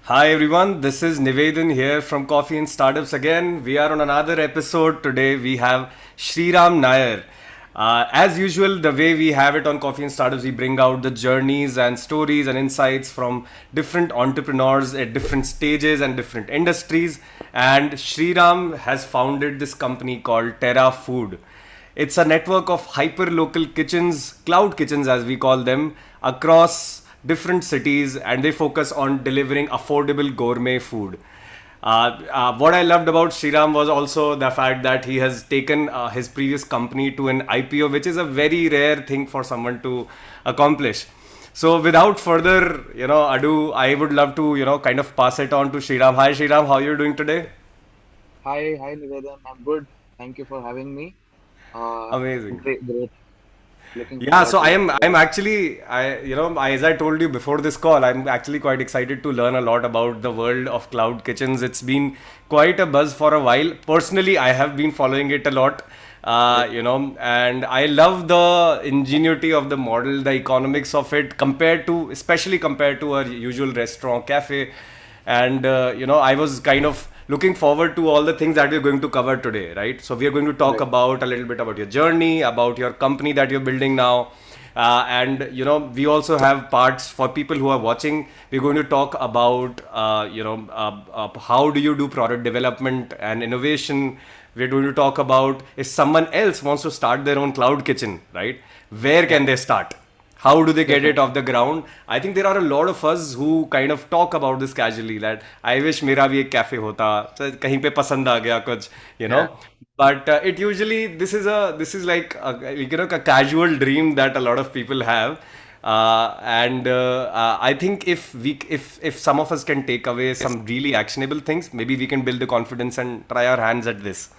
Hi everyone, this is Nivedan here from Coffee and Startups again. We are on another episode. Today we have Sriram Nair. As usual, the way we have it on Coffee and Startups, we bring out the journeys and stories and insights from different entrepreneurs at different stages and different industries. And Sriram has founded this company called Terra Food. It's a network of hyper-local kitchens, cloud kitchens as we call them, across different cities, and they focus on delivering affordable gourmet food. What I loved about Sriram was also the fact that he has taken his previous company to an IPO, which is a very rare thing for someone to accomplish. So without further, ado, I would love to, kind of pass it on to Sriram. Hi Sriram, how are you doing today? Hi, Nivedan. I'm good. Thank you for having me. Amazing. Great. Looking Yeah, forward so to I'm actually as I told you before this call, I'm actually quite excited to learn a lot about the world of cloud kitchens. It's been quite a buzz for a while. Personally, I have been following it a lot. great. And I love the ingenuity of the model, the economics of it especially compared to a usual restaurant cafe. And I was kind of looking forward to all the things that we're going to cover today, right? So we are going to talk Right. about a little bit about your journey, about your company that you're building now. And we also have parts for people who are watching. We're going to talk about how do you do product development and innovation. We're going to talk about if someone else wants to start their own cloud kitchen, right? Where Yeah, can they start? How do they get it off definitely. the ground? I think there are a lot of us who kind of talk about this casually, that I wish मेरा भी एक cafe होता, तो कहीं पे पसंद आ गया कुछ, you know. Yeah. But it usually this is like a casual dream that a lot of people have. And I think if some of us can take away some really actionable things, maybe we can build the confidence and try our hands at this.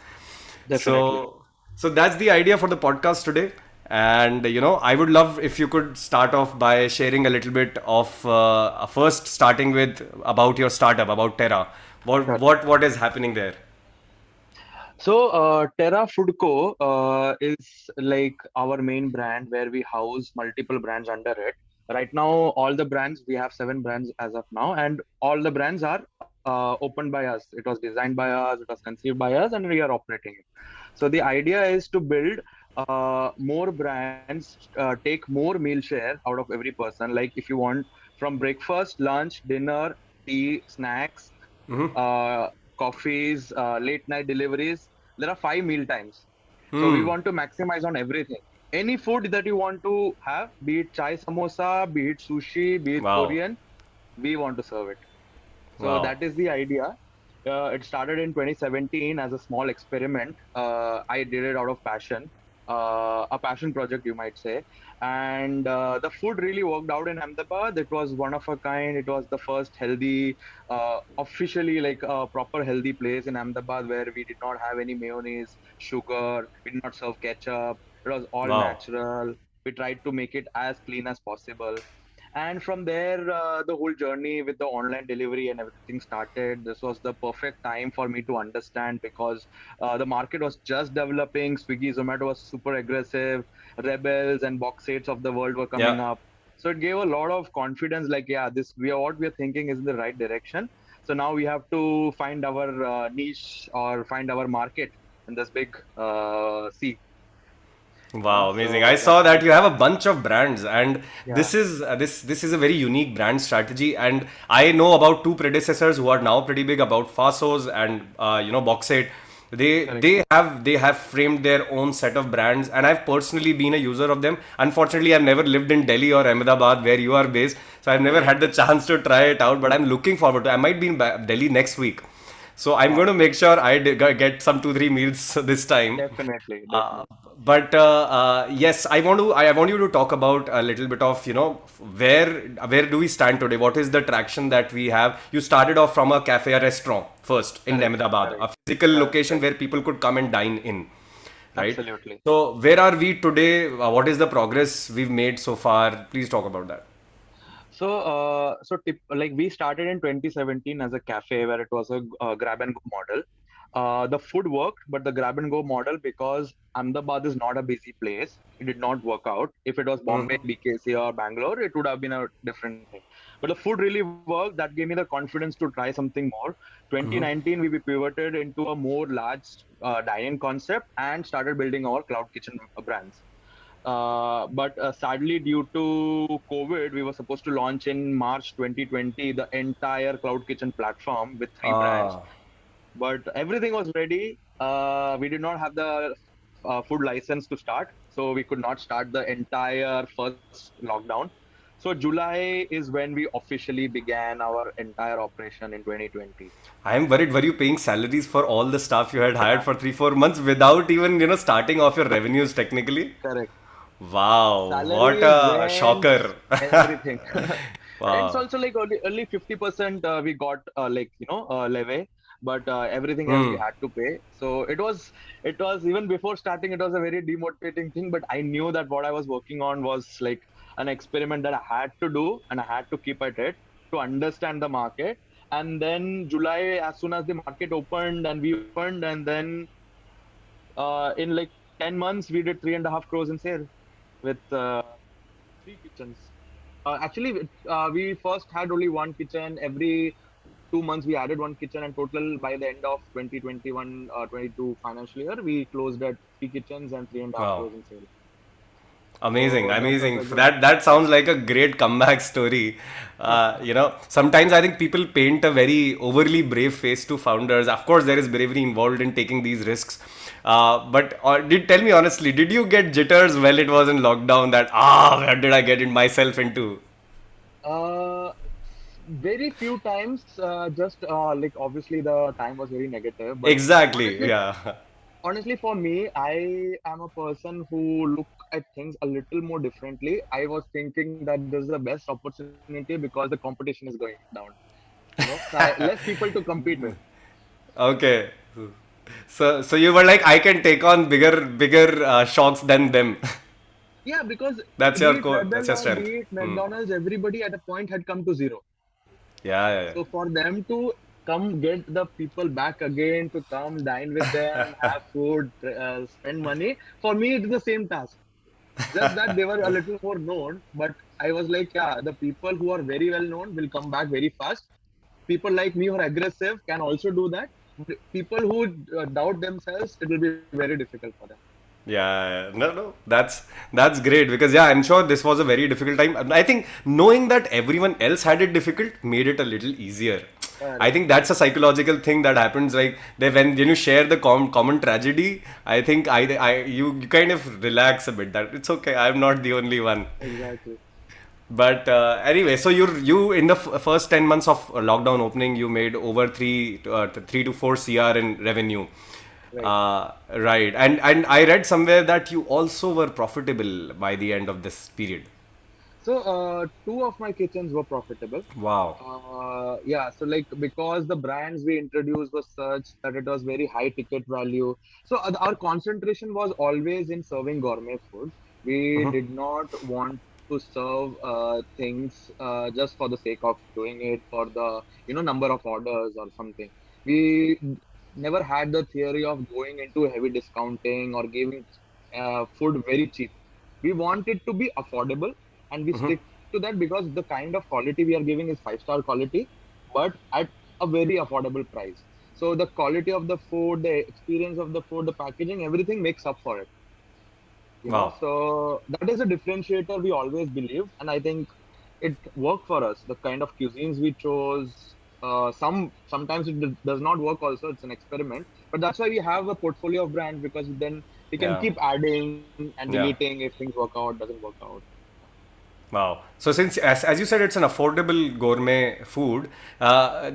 Definitely. So that's the idea for the podcast today. And I would love if you could start off by sharing a little bit of first starting with about your startup, about Terra. Sure. What is happening there? Terra Food Co. Is like our main brand where we house multiple brands under it. Right now, all the brands, we have 7 brands as of now, and all the brands are opened by us. It was designed by us, it was conceived by us, and we are operating it. So the idea is to build more brands, take more meal share out of every person. Like if you want from breakfast, lunch, dinner, tea, snacks, coffees, late night deliveries. There are 5 meal times. So we Hmm. want to maximize on everything. Any food that you want to have, be it chai samosa, be it sushi, be it Wow. Korean, we want to serve it. So Wow. that is the idea. It started in 2017 as a small experiment. I did it out of passion, a passion project, you might say. And the food really worked out in Ahmedabad. It was one of a kind. It was the first healthy, officially like a proper healthy place in Ahmedabad where we did not have any mayonnaise, sugar. We did not serve ketchup. It was all Wow. natural. We tried to make it as clean as possible, and from there the whole journey with the online delivery and everything started. This was the perfect time for me to understand because the market was just developing. Swiggy, Zomato was super aggressive. Rebels and box sets of the world were coming Yeah. up, so it gave a lot of confidence, like, yeah, this we are what we are thinking is in the right direction. So now we have to find our niche or find our market in this big sea. Wow, amazing. I So that's saw how that it you have a started. bunch of brands, and Yeah. this is a very unique brand strategy. And I know about two predecessors who are now pretty big, about Fasos and Boxate. Correct. They have framed their own set of brands, and I've personally been a user of them. Unfortunately, I've never lived in Delhi or Ahmedabad where you are based, so I've never had the chance to try it out. But I'm looking forward to. I might be in Delhi next week, so I'm Yeah. going to make sure get some 2 3 meals this time. Definitely, Uh, definitely. but yes, I want you to talk about a little bit of where do we stand today? What is the traction that we have? You started off from a cafe, a restaurant first in Correct, Ahmedabad, correct, a physical location correct. where people could come and dine in, right? Absolutely. So where are we today? What is the progress we've made so far? Please talk about that. Like we started in 2017 as a cafe where it was a grab and go model. The food worked, but the grab and go model, because Ahmedabad is not a busy place, it did not work out. If it was Bombay, Mhm. BKC, or Bangalore, it would have been a different thing. but the food really worked. That gave me the confidence to try something more. Mm-hmm. 2019, we pivoted into a more large dine-in concept and started building our cloud kitchen brands. But sadly, due to COVID, we were supposed to launch in March 2020 the entire cloud kitchen platform with three brands, Ah. but everything was ready. We did not have the food license to start, so we could not start the entire first lockdown. So July is when we officially began our entire operation in 2020. I am worried. Were you paying salaries for all the staff you had hired Yeah, for 3-4 months without even starting off your revenues technically? correct. Wow, what Salaries, a rents, shocker! everything. Rents Wow. also like only 50% we got levy, but everything else we Hmm. had to pay. So it was even before starting, it was a very demotivating thing. But I knew that what I was working on was like an experiment that I had to do and I had to keep at it to understand the market. And then July, as soon as the market opened and we opened, and then in like 10 months, we did 3.5 crores in sale with three kitchens. We first had only one kitchen. Every 2 months, we added one kitchen, and total by the end of 2021 22 financial year, we closed at three kitchens and three and a half Wow. crores in sale. Amazing, So that was amazing. a good. That sounds like a great comeback story. Sometimes I think people paint a very overly brave face to founders. Of course, there is bravery involved in taking these risks. But did tell me honestly, did you get jitters while it was in lockdown? That where did I get in myself into? Uh, Very few times. Just like obviously the time was very negative, but Exactly. honestly, Yeah. honestly, for me, I am a person who look at things a little more differently. I was thinking that this is the best opportunity because the competition is going down. So less people to compete with. Okay. So you were like, I can take on bigger shocks than them. Yeah, because That's be your it core. Red That's your Bull or strength. be it Hmm. McDonald's, everybody at a point had come to zero. Yeah, yeah, yeah. So for them to come get the people back again to come dine with them, have food, spend money, for me it is the same task. Just that they were a little more known, but I was like, yeah, the people who are very well known will come back very fast. People like me who are aggressive can also do that. People who doubt themselves, it will be very difficult for them. Yeah, no, no, that's great because yeah, I'm sure this was a very difficult time. And I think knowing that everyone else had it difficult made it a little easier. I Correct. think that's a psychological thing that happens. Like they, when you share the common tragedy, I think you kind of relax a bit. That it's okay. I'm not the only one. Exactly. But anyway, so you in the first 10 months of lockdown opening, you made over 3 to 4 CR in revenue. Right. Right, and I read somewhere that you also were profitable by the end of this period. So, two of my kitchens were profitable. Wow. Yeah, so like because the brands we introduced was such that it was very high ticket value. So our concentration was always in serving gourmet food. We did not want to serve things just for the sake of doing it for the number of orders or something. We never had the theory of going into heavy discounting or giving food very cheap. We want it to be affordable, and we stick to that because the kind of quality we are giving is five-star quality, but at a very affordable price. So the quality of the food, the experience of the food, the packaging, everything makes up for it. Wow. So that is a differentiator we always believe, and I think it worked for us. The kind of cuisines we chose, sometimes it does not work. Also, it's an experiment, but that's why we have a portfolio of brands because then we can Yeah. keep adding and Yeah. deleting if things work out, doesn't work out. Wow. So since as you said, it's an affordable gourmet food.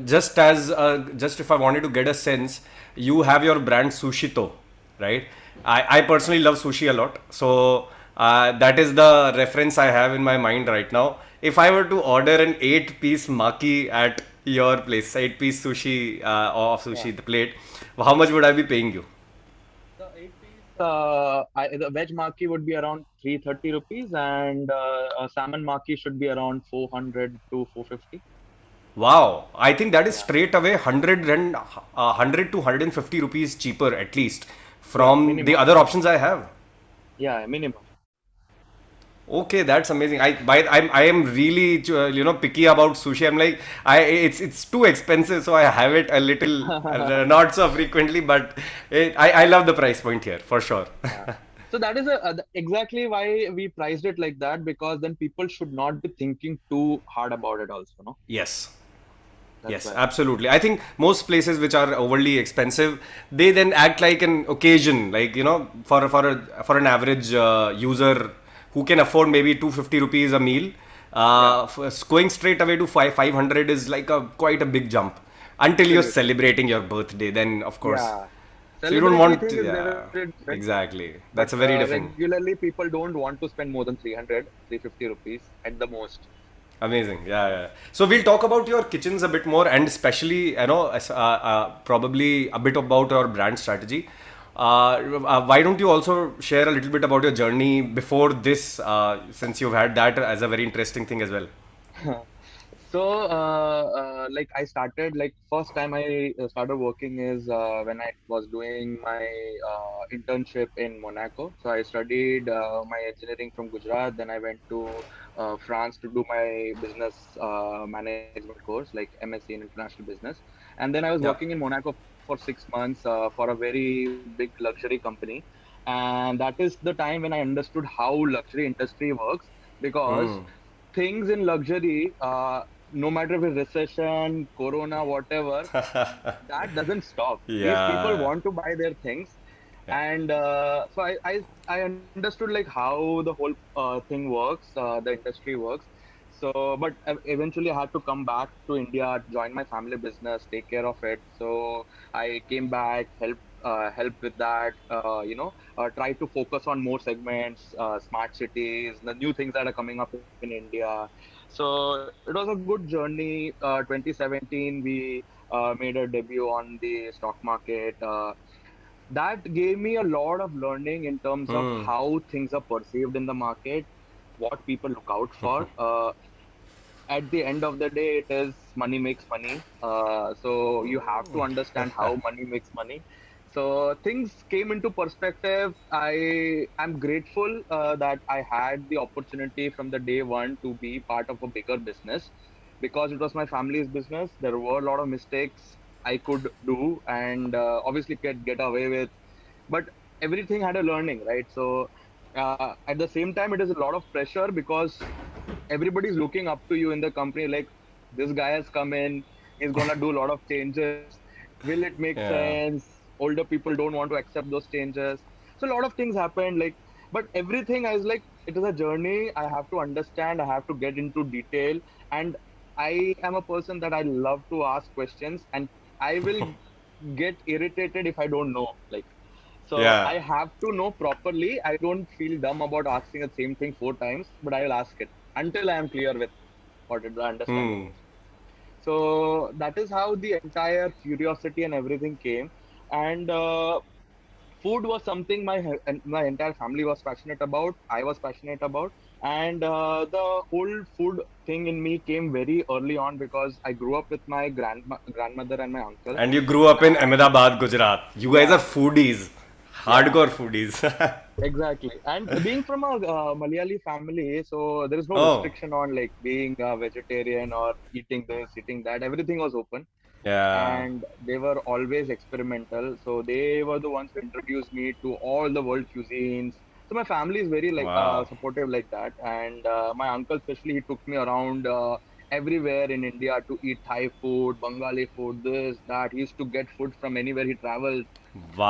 Just if I wanted to get a sense, you have your brand Sushito, right? I personally love sushi a lot, so that is the reference I have in my mind right now. If I were to order an 8-piece maki at your place, 8-piece sushi of Yeah. sushi, the plate, how much would I be paying you? The eight piece, the veg maki would be around 330 rupees, and a salmon maki should be around 400 to 450. Wow, I think that is Yeah, straight away 100 to 150 rupees cheaper at least yeah, from the minimum. other options I have. Yeah, minimum. Okay, that's amazing. I am really picky about sushi. I'm like it's too expensive, so I have it a little not so frequently, but I love the price point here for sure. Yeah. So that is exactly why we priced it like that, because then people should not be thinking too hard about it also, no? Yes. That's Yes, why. absolutely. I think most places which are overly expensive, they then act like an occasion, like for an average user who can afford maybe 250 rupees a meal, Yeah, going straight away to 500 is like a quite a big jump. Until you're absolutely. celebrating your birthday, then of course. Yeah. So you don't Celebratory want, thing is very yeah, different, exactly. but That's a very different. regularly people don't want to spend more than 300, 350 rupees at the most. Amazing. Yeah, yeah. So we'll talk about your kitchens a bit more, and especially, probably a bit about your brand strategy. Why don't you also share a little bit about your journey before this, since you've had that as a very interesting thing as well? So, like I started, like first time I started working is when I was doing my internship in Monaco. So I studied my engineering from Gujarat. Then I went to France to do my business management course, like MSc in international business. And then I was Yeah. working in Monaco for 6 months for a very big luxury company. And that is the time when I understood how luxury industry works, because Hmm. things in luxury, no matter if it's recession, corona, whatever, that doesn't stop. These people Yeah. want to buy their things, Yeah. and so I understood like how the whole thing works, the industry works. So, but eventually I had to come back to India, join my family business, take care of it. So I came back, helped with that. Try to focus on more segments, smart cities, the new things that are coming up in India. So it was a good journey. 2017, we made a debut on the stock market. That gave me a lot of learning in terms of Hmm. how things are perceived in the market, what people look out for. At the end of the day, it is money makes money. So you have to understand how money makes money. So things came into perspective. I'm grateful that I had the opportunity from the day one to be part of a bigger business, because it was my family's business. There were a lot of mistakes I could do, and obviously get away with, but everything had a learning, right? So at the same time, it is a lot of pressure, because everybody's looking up to you in the company, like this guy has come in, he's gonna do a lot of changes, will it make Yeah. sense? Older people don't want to accept those changes. So a lot of things happened, like, but everything I was like, it is a journey. I have to understand, I have to get into detail, and I am a person that I love to ask questions, and I will get irritated if I don't know, like, so I Yeah. have to know properly. I don't feel dumb about asking the same thing 4 times, but I will ask it until I am clear with what the understanding Hmm. is. So that is how the entire curiosity and everything came. And food was something my entire family was passionate about. I was passionate about, and the whole food thing in me came very early on, because I grew up with my grandmother and my uncle. And you grew up in And Ahmedabad, Gujarat. You guys are yeah, foodies, yeah. hardcore foodies. Exactly. And being from a Malayali family, so there is no Oh, restriction on like being a vegetarian or eating this, eating that. Everything was open, yeah. and they were always experimental. So they were the ones who introduced me to all the world cuisines. So my family is very like Wow. supportive like that, and my uncle especially, he took me around everywhere in India to eat Thai food, Bengali food, this, that. He used to get food from anywhere he traveled.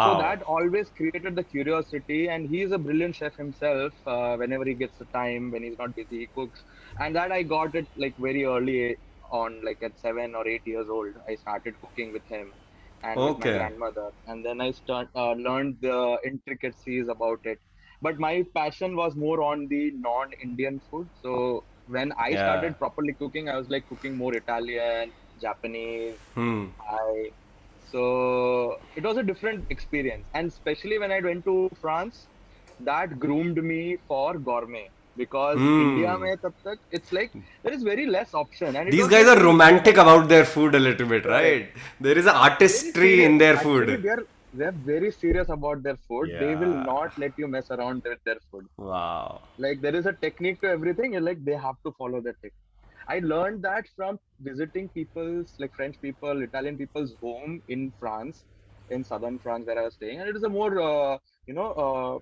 So Wow. that always created the curiosity, and he is a brilliant chef himself. Whenever he gets the time, when he's not busy, he cooks, and that I got it like very early on, like at 7 or 8 years old. I started cooking with him and with my Okay. grandmother, and then I learned the intricacies about it. But my passion was more on the non-Indian food. So when I Yeah. started properly cooking, I was like cooking more Italian, Japanese, Hmm. I so it was a different experience, and especially when I went to France, that groomed me for gourmet, because India Hmm. mein tab tak it's like there is very less option, and it These was guys like are very romantic Indianized. about their food a little bit, Correct. right? There is an Very artistry serious. in their Actually, food. they're very serious about their food. They will Yeah. not let you mess around with their food. Wow. Like there is a technique to everything. And like they have to follow that technique. I learned that from visiting people's like French people, Italian people's home in France, in southern France where I was staying, and it is a more you know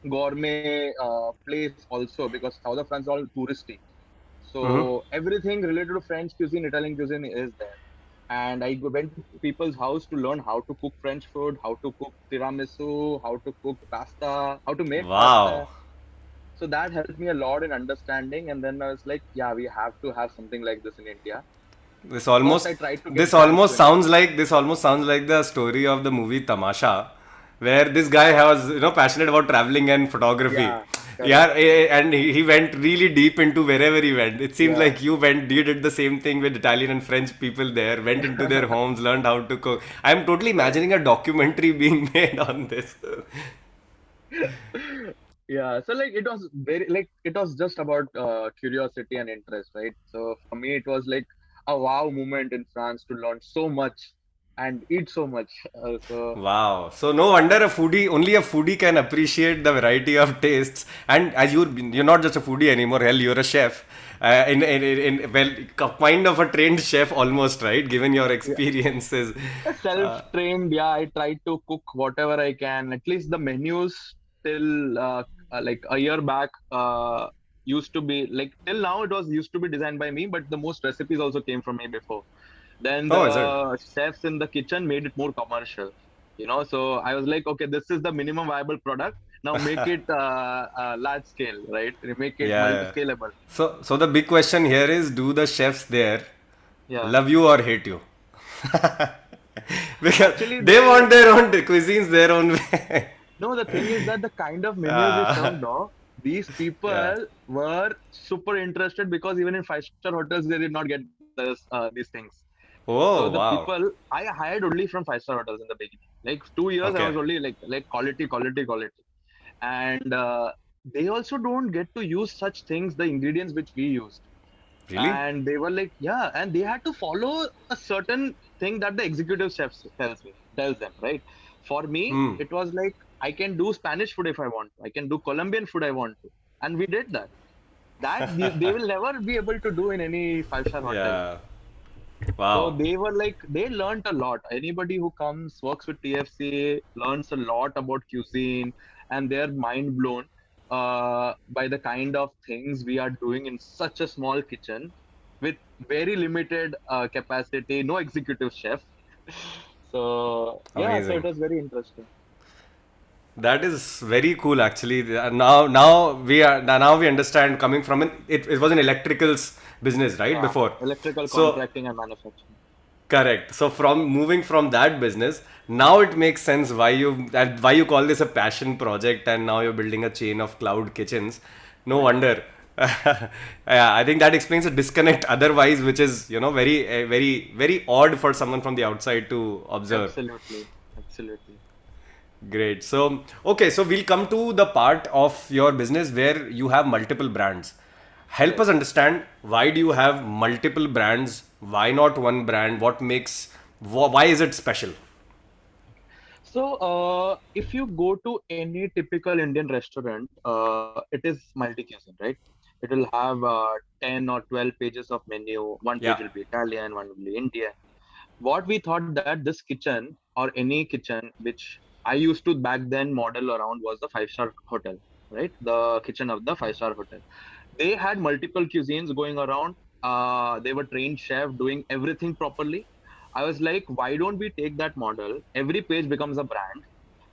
gourmet place also because south of France is all touristy. Mm-hmm. So everything related to French cuisine, Italian cuisine is there. And went to people's house to learn how to cook French food, how to cook tiramisu, how to cook pasta, how to make Wow. pasta. So that helped me a lot in understanding. And then I was like, yeah, we have to have something like this in India. This First, almost I tried to this get brands almost to invest. sounds like this almost sounds like the story of the movie Tamasha, where this guy was passionate about traveling and photography. Yeah, Yeah, correct. and he went really deep into wherever he went. It seems Yeah. like you did the same thing with Italian and French people there. Went into their homes, learned how to cook. I'm totally Correct. imagining a documentary being made on this. Yeah, so like it was very like it was just about curiosity and interest, right? So for me, it was like a wow moment in France to learn so much and eat so much. So Wow. So no wonder only a foodie can appreciate the variety of tastes. And as you're not just a foodie anymore, hell, you're a chef. Well, kind of a trained chef almost, right? Given your yeah, experiences. Uh, self-trained. Yeah, I try to cook whatever I can. At least the menus till like a year back used to be like till now it was used to be designed by me, but the most recipes also came from me before. Then oh, is it? the chefs in the kitchen made it more commercial, So I was like, okay, this is the minimum viable product. Now make it large scale, right? Make it Yeah, yeah. multi-scalable. So the big question here is, do the chefs there Yeah. love you or hate you? Because Actually, they they want their own cuisines their own way. no. The thing is that the kind of menus we uh, served, no, these yeah. people were super interested because even in five-star hotels they did not get this these things. So the Oh, wow. people I hired only from five-star hotels in the beginning. Like 2 years, I Okay. was only like quality, quality, quality. And they also don't get to use such things, the ingredients which we used. Really? And they were like, yeah, and they had to follow a certain thing that the executive chef tells them, right? For me, Hmm. it was like I can do Spanish food if I want to, I can do Colombian food I want to, and we did that. They will never be able to do in any five-star hotel. Yeah. So Wow. they were like, they learned a lot. Anybody who comes, works with TFC, learns a lot about cuisine, and they're mind blown by the kind of things we are doing in such a small kitchen with very limited capacity, no executive chef. So yeah, so it Amazing. was very interesting. That is very cool, actually. Now we understand coming from it was an electricals business, right? Yeah, Before, electrical so contracting and manufacturing. correct. So from moving from that business, now it makes sense why you call this a passion project, and now you're building a chain of cloud kitchens. No Yeah, wonder. Yeah, I think that explains a disconnect otherwise, which is very very odd for someone from the outside to observe. absolutely, absolutely. Great. So, okay, so we'll come to the part of your business where you have multiple brands. Help us Yes. understand, why do you have multiple brands? Why not one brand? Why is it special? So, if you go to any typical Indian restaurant, it is multi-cuisine, right? It will have 10 or 12 pages of menu. One page Yeah. will be Italian, one will be Indian. What we thought that this kitchen or any kitchen which I used to back then model around was the five-star hotel, right? The kitchen of the five-star hotel. They had multiple cuisines going around. They were trained chef doing everything properly. I was like, why don't we take that model? Every page becomes a brand.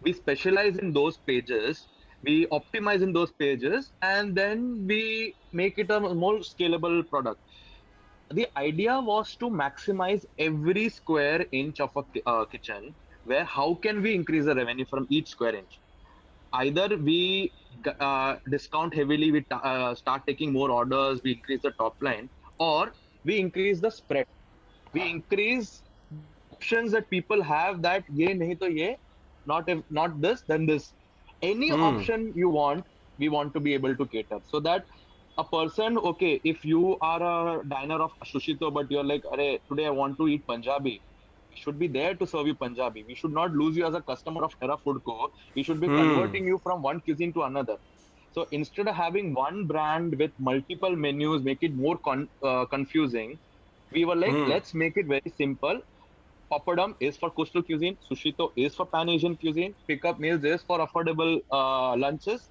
We specialize in those pages. We optimize in those pages, and then we make it a more scalable product. The idea was to maximize every square inch of a kitchen. Where how can we increase the revenue from each square inch? Either we discount heavily, we start taking more orders, we increase the top line, or we increase the spread. We increase the options that people have, that ye nahi to ye, not if not this, then this. Any Hmm. option you want, we want to be able to cater so that a person, okay, if you are a diner of sushi, to, but you're like, Arey, today I want to eat Punjabi. should be there to serve you Punjabi. We should not lose you as a customer of Terra Food Co. We should be Hmm. converting you from one cuisine to another. So instead of having one brand with multiple menus, make it more confusing, we were like, Hmm. let's make it very simple. Papadum is for coastal cuisine, Sushito is for Pan Asian cuisine, pickup meals is for affordable lunches.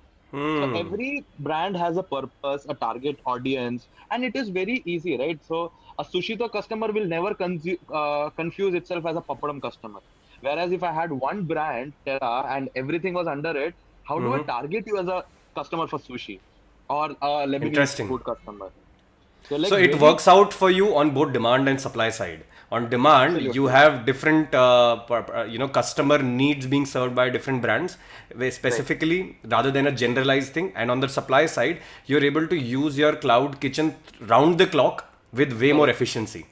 So Hmm. every brand has a purpose, a target audience, and it is very easy, right? So a Sushito customer will never confuse itself as a Papadum customer. Whereas if I had one brand, Terra, and everything was under it, how do I Hmm. target you as a customer for sushi or a Lebanese Interesting. food customer? So So like it very works out for you on both demand and supply side. On demand, you absolutely have different, customer needs being served by different brands, where right. specifically rather than a generalized thing. And on the supply side, you're able to use your cloud kitchen round the clock with way more Correct. efficiency.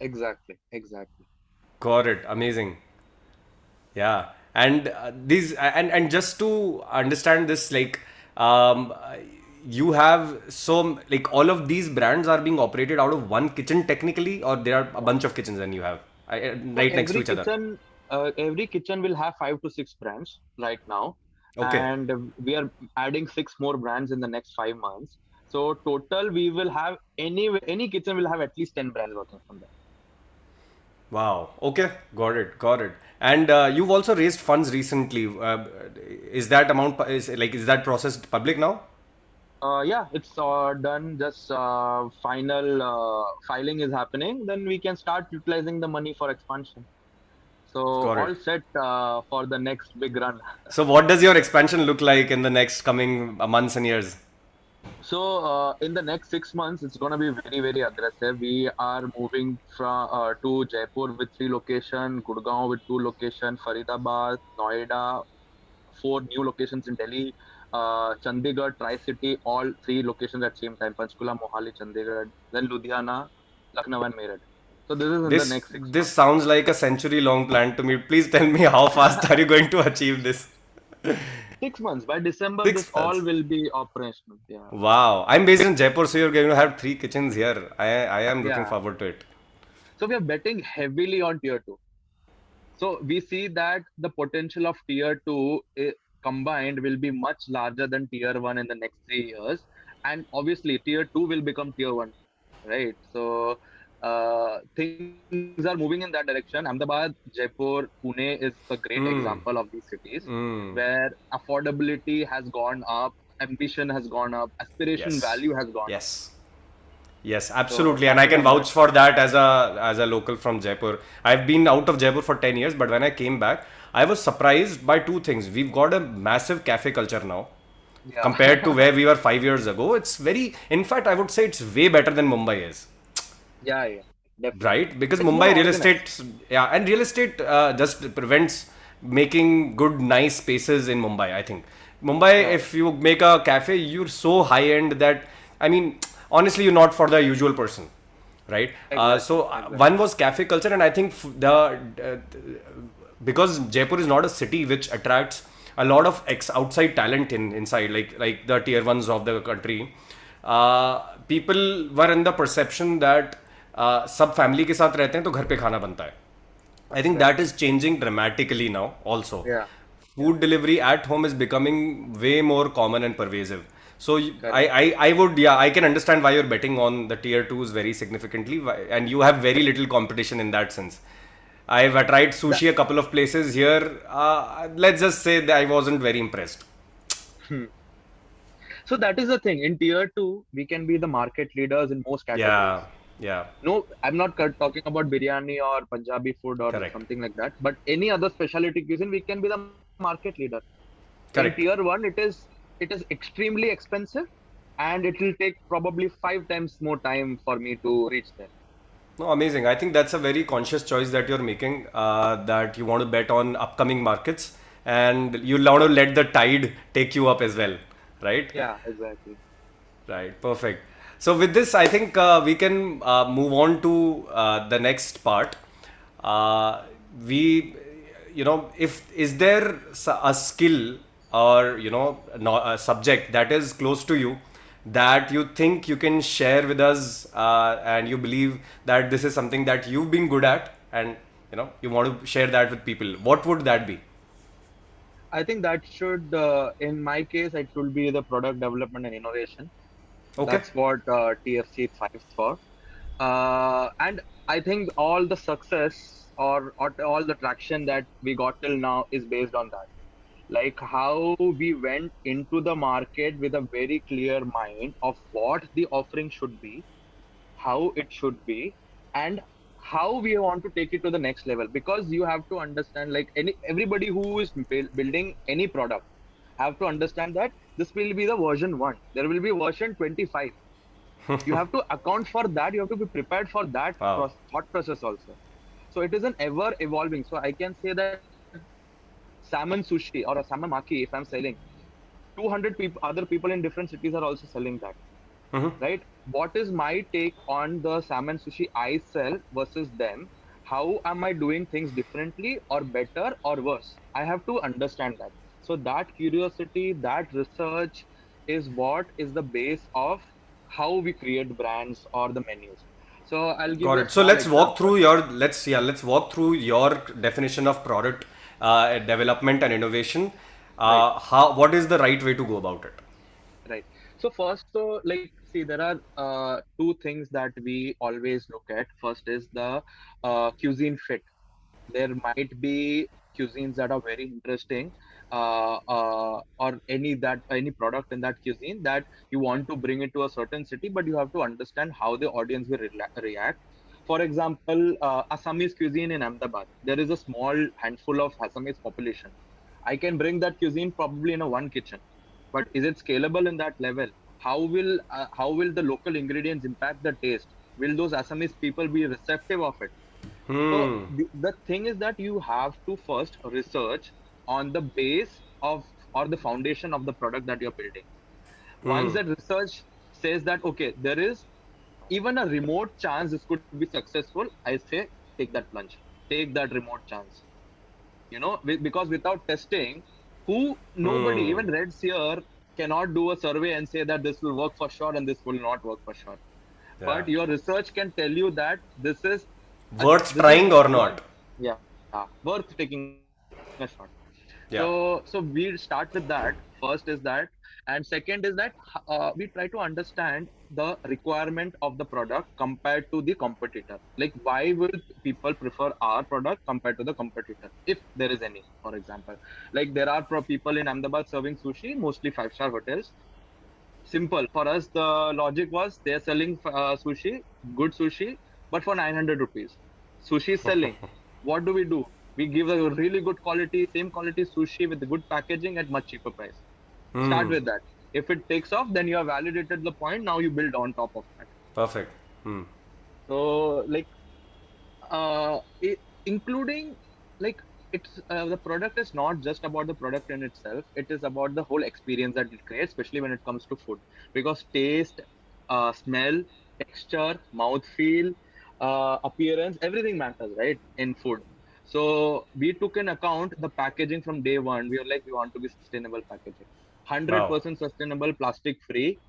Exactly. Exactly. Got it. Amazing. Yeah, and these and just to understand this, like, um, you have so like all of these brands are being operated out of one kitchen technically, or there are a bunch of kitchens and you have So right next to each other. every kitchen will have 5 to 6 brands right now, Okay. and we are adding 6 more brands in the next 5 months. So total, we will have any kitchen will have at least 10 brands working from there. Wow. Okay. Got it. Got it. And you've also raised funds recently. Is that amount is that process public now? Yeah, it's done. Just final filing is happening. Then we can start utilizing the money for expansion. So Got it. all set for the next big run. So, what does your expansion look like in the next coming months and years? So, in the next 6 months, it's going to be very, very aggressive. We are moving from to Jaipur with 3 locations, Gurgaon with 2 locations, Faridabad, Noida, 4 new locations in Delhi, Chandigarh, Tri-City, all 3 locations at same time, Panchkula, Mohali, Chandigarh, then Ludhiana, Lucknow, and Meerut. So this is in the next six This months. sounds like a century long plan to me. Please tell me how fast are you going to achieve this? 6 months. By December, this 6 months. all will be operational. Yeah. Wow. I'm based in Jaipur, so you're going to have three kitchens here. I am looking Yeah. forward to it. So we are betting heavily on tier two. So we see that the potential of tier two combined will be much larger than tier one in the next 3 years. And obviously, tier two will become tier one, right? So things are moving in that direction. Ahmedabad, Jaipur, Pune is a great example of these cities where affordability has gone up, ambition has gone up, aspiration Yes. value has gone up. Yes. Yes, So absolutely, and that I is can a vouch for must. that as a local from Jaipur. I've been out of Jaipur for 10 years, but when I came back, I was surprised by two things. We've got a massive cafe culture now, Yeah, compared to where we were 5 years ago. It's very, in fact, I would say it's way better than Mumbai is, yeah, yeah, definitely. right? Because It's more Mumbai real organized. estate, yeah, and real estate just prevents making good, nice spaces in Mumbai. I think Mumbai, Right. if you make a cafe, you're so high end that, I mean, honestly, you're not for the usual person, right? Exactly, One exactly. was cafe culture, and I think because Jaipur is not a city which attracts a lot of outside talent inside, like the tier ones of the country. People were in the perception that सब family के साथ रहते हैं तो घर पे खाना बनता है. I think Right. that is changing dramatically now also. Yeah, yeah, Food delivery at home is becoming way more common and pervasive. So correct. I would, yeah, I can understand why you're betting on the tier twos very significantly, and you have very little competition in that sense. I've tried That, sushi a couple of places here. Let's just say that I wasn't very impressed. hmm. So that is the thing. In tier two, we can be the market leaders in most Yeah, categories. yeah, No, I'm not talking about biryani or Punjabi food or correct, something like that, but any other specialty cuisine, we can be the market leader. In tier correct. one, it is extremely expensive, and it will take probably 5 times more time for me to reach there. No, amazing. I think that's a very conscious choice that you're making. That you want to bet on upcoming markets, and you want to let the tide take you up as well, right? Yeah, exactly. Right. Perfect. So with this, I think we can move on to the next part. Uh, we, if is there a skill or a subject that is close to you that you think you can share with us, and you believe that this is something that you've been good at, and you want to share that with people, what would that be? I think that should, in my case, it should be the product development and innovation. Okay. That's what TFC thrives for. And I think all the success or all the traction that we got till now is based on that. Like how we went into the market with a very clear mind of what the offering should be, how it should be, and how we want to take it to the next level. Because you have to understand, like everybody who is building any product have to understand that this will be the version 1. There will be version 25. You have to account for that. You have to be prepared for that Wow. thought process also. So it is an ever evolving. So I can say that salmon sushi or a salmon maki, if I'm selling, 200 people, other people in different cities are also selling that, Mm-hmm. right? What is my take on the salmon sushi I sell versus them? How am I doing things differently or better or worse? I have to understand that. So that curiosity, that research is what is the base of how we create brands or the menus. So I'll give Got you a it. So small let's walk example. through let's walk through your definition of product development and innovation. Right. How what is the right way to go about it? Right. So first, so like, see, there are two things that we always look at. First is the cuisine fit. There might be cuisines that are very interesting, or any product in that cuisine that you want to bring it to a certain city, but you have to understand how the audience will react. For example, Assamese cuisine in Ahmedabad. There is a small handful of Assamese population. I can bring that cuisine probably in a one kitchen, but is it scalable in that level? How will the local ingredients impact the taste? Will those Assamese people be receptive of it? So Hmm. the thing is that you have to first research on the base of or the foundation of the product that you're building. Once Hmm. that research says that okay, there is even a remote chance this could be successful, I say take that plunge, take that remote chance. Because without testing, nobody, Hmm. even Reds here, cannot do a survey and say that this will work for sure and this will not work for sure. Yeah. But your research can tell you that Worth this is trying or worth, not? yeah, worth taking a shot. So Yeah. we start with that. First is that, and second is that we try to understand the requirement of the product compared to the competitor. Like, why will people prefer our product compared to the competitor, if there is any? For example, like there are people in Ahmedabad serving sushi, mostly five-star hotels. Simple for us. The logic was they're selling good sushi, but for 900 rupees. Sushi is selling. What do? We give a really good quality, same quality sushi with the good packaging at much cheaper price. Start Hmm. with that. If it takes off, then you have validated the point. Now you build on top of that. Perfect. Hmm. So, like, including, like, it's the product is not just about the product in itself. It is about the whole experience that it creates, especially when it comes to food, because taste, smell, texture, mouth feel, appearance, everything matters, right, in food. So we took in account the packaging from day one. We were like, we want to be sustainable packaging, Wow. 100% sustainable, plastic free.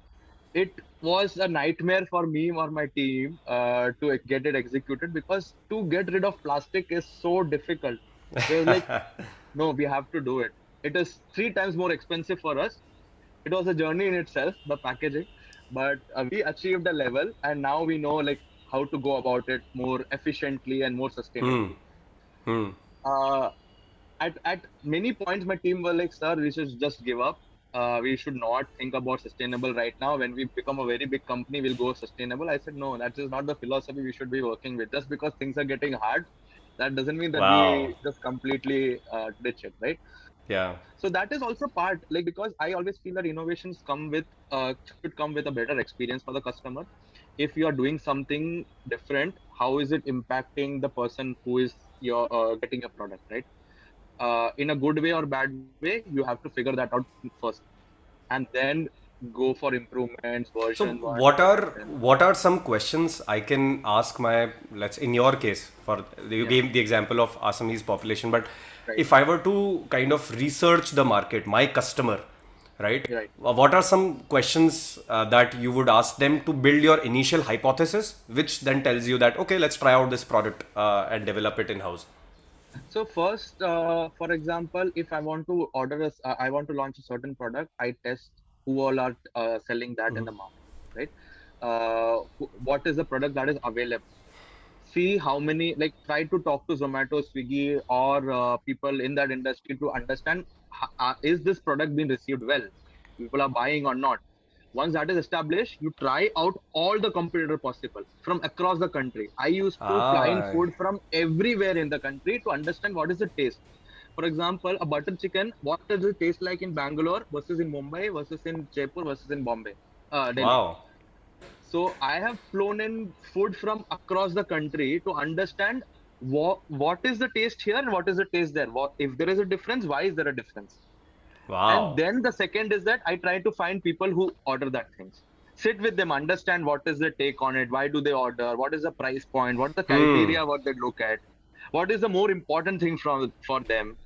It was a nightmare for me or my team to get it executed, because to get rid of plastic is so difficult. We were like, no, we have to do it. It is three times more expensive for us. It was a journey in itself, the packaging, but we achieved a level, and now we know like how to go about it more efficiently and more Hmm. sustainably. Hmm. Uh, at many points my team were like, sir, we should just give up. We should not think about sustainable right now. When we become a very big company, we'll go sustainable. I said, no, that is not the philosophy we should be working with. Just because things are getting hard, that doesn't mean that we Wow. just completely ditch it, right? Yeah. So that is also part, like, because I always feel that innovations should come with a better experience for the customer. If you are doing something different, how is it impacting the person who is your getting your product, right? In a good way or bad way, you have to figure that out first, and then go for improvements, So version one, version what are 10. what are some questions I can ask my, let's, in your case, for you Yeah, gave the example of Assamese population, but right. if I were to kind of research the market, my customer, right? Right. What are some questions that you would ask them to build your initial hypothesis, which then tells you that, okay, let's try out this product and develop it in house? So first, for example, if I want to I want to launch a certain product, I test who all are selling that in the market, right? What is the product that is available? See how many, like, try to talk to Zomato, Swiggy, or people in that industry to understand, is this product being received well? People are buying or not? Once that is established, you try out all the competitor possible from across the country. I used to fly in Ah, food from everywhere in the country to understand what is the taste. For example, a butter chicken, what does it taste like in Bangalore versus in Mumbai versus in Jaipur versus in Bombay, Delhi. wow. So I have flown in food from across the country to understand what is the taste here and what is the taste there. What if there is a difference? Why is there a difference? And Wow. then the second is that I try to find people who order that things. Sit with them, understand what is their take on it, why do they order, what is the price point, what is the Hmm. criteria, what they look at, what is the more important thing for them.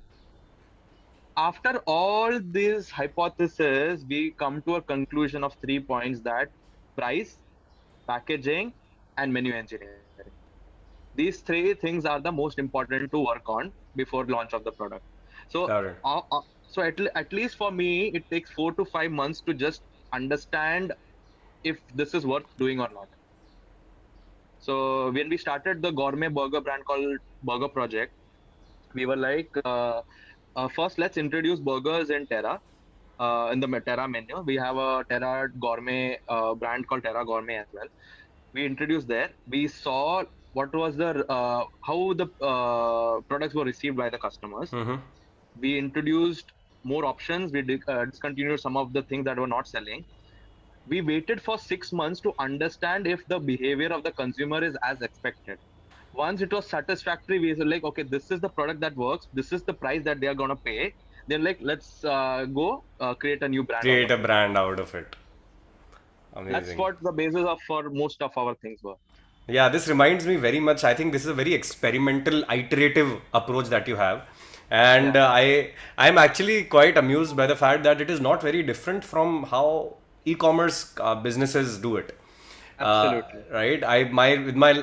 After all these hypotheses, we come to a conclusion of 3 points: that price, packaging, and menu engineering. These three things are the most important to work on before launch of the product. So, Got it. at least for me, it takes 4 to 5 months to just understand if this is worth doing or not. So when we started the gourmet burger brand called Burger Project, we were like, first let's introduce burgers in Terra. In the Terra menu, we have a Terra gourmet brand called Terra Gourmet as well. We introduced there. We saw what was the how the products were received by the customers. Mm-hmm. We introduced more options. We discontinued some of the things that were not selling. We waited for 6 months to understand if the behavior of the consumer is as expected. Once it was satisfactory, we were like, okay, this is the product that works. This is the price that they are gonna pay. Then, like, let's go create a new brand out Create of a it. brand out of it. That's Amazing. what the basis of for most of our things were. Yeah, this reminds me very much. I think this is a very experimental, iterative approach that you have, and Yeah, I'm actually quite amused by the fact that it is not very different from how e-commerce businesses do it. absolutely. Right?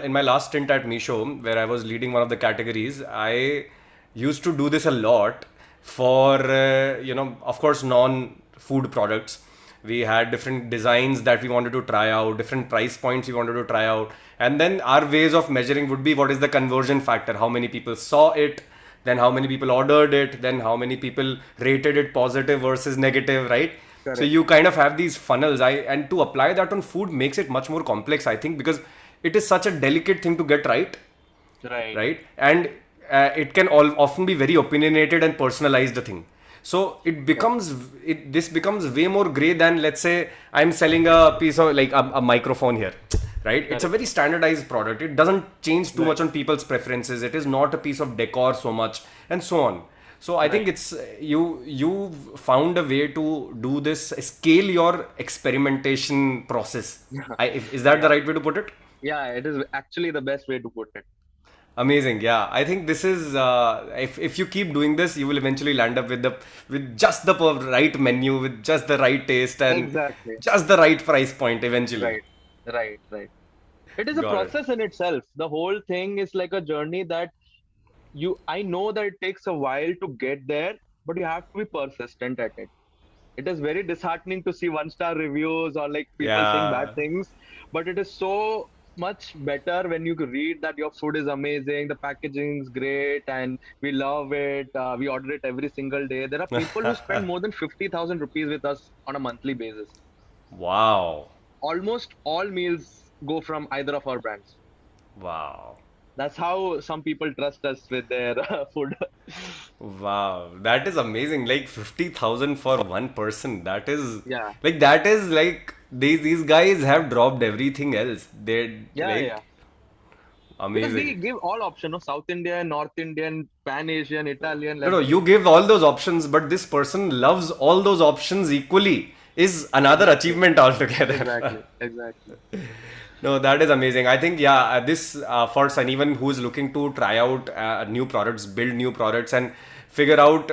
In my last stint at Misho, where I was leading one of the categories, I used to do this a lot for of course, non-food products. We had different designs that we wanted to try out, different price points we wanted to try out, and then our ways of measuring would be what is the conversion factor, how many people saw it, then how many people ordered it, then how many people rated it positive versus negative, right? So Correct. you kind of have these funnels. And to apply that on food makes it much more complex, I think, because it is such a delicate thing to get right, Right. right? And it can often be very opinionated and personalized thing. So Correct. this becomes way more gray than, let's say, I'm selling a piece of, like, a microphone here, right? It's a Correct. very standardized product. It doesn't change too Right. much on people's preferences. It is not a piece of decor so much, and so on. So I think Right. it's you found a way to do this, scale your experimentation process. Is that the Yeah. right way to put it? Yeah. It is actually the best way to put it. Amazing. Yeah, I think this is if you keep doing this, you will eventually land up with just the right menu, with just the right taste, and Exactly. just the right price point eventually. Right. Right. Right. It is a Got it. process in itself. The whole thing is like a journey that I know that it takes a while to get there, but you have to be persistent at it. It is very disheartening to see 1 star reviews or like people saying bad Yeah. things, but it is so much better when you could read that your food is amazing, the packaging is great, and we love it. We order it every single day. There are people who spend more than 50,000 rupees with us on a monthly basis. Wow. Almost all meals go from either of our brands. Wow. That's how some people trust us with their food. Wow, that is amazing. Like 50,000 for one person. Yeah, That is like these guys have dropped everything else. They yeah, like yeah. Because we amazing. give all options, no? South Indian, North Indian, Pan Asian, Italian, No, no, like you give all those options, but this person loves all those options equally. Is another exactly, achievement altogether. exactly, exactly. No, that is amazing. I think, yeah, this for anyone who's looking to try out new products, build new products, and figure out,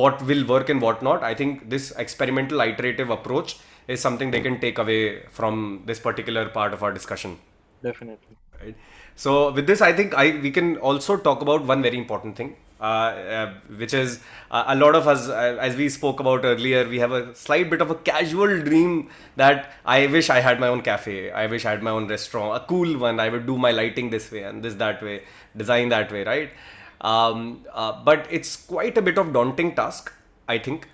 what will work and what not. I think this experimental iterative approach is something they can take away from this particular part of our discussion. Definitely. Right. So with this, I think we can also talk about one very important thing, which is a lot of us, as we spoke about earlier, we have a slight bit of a casual dream that I wish I had my own cafe. I wish I had my own restaurant, a cool one. I would do my lighting this way and this that way, design that way, right? But it's quite a bit of daunting task, I think.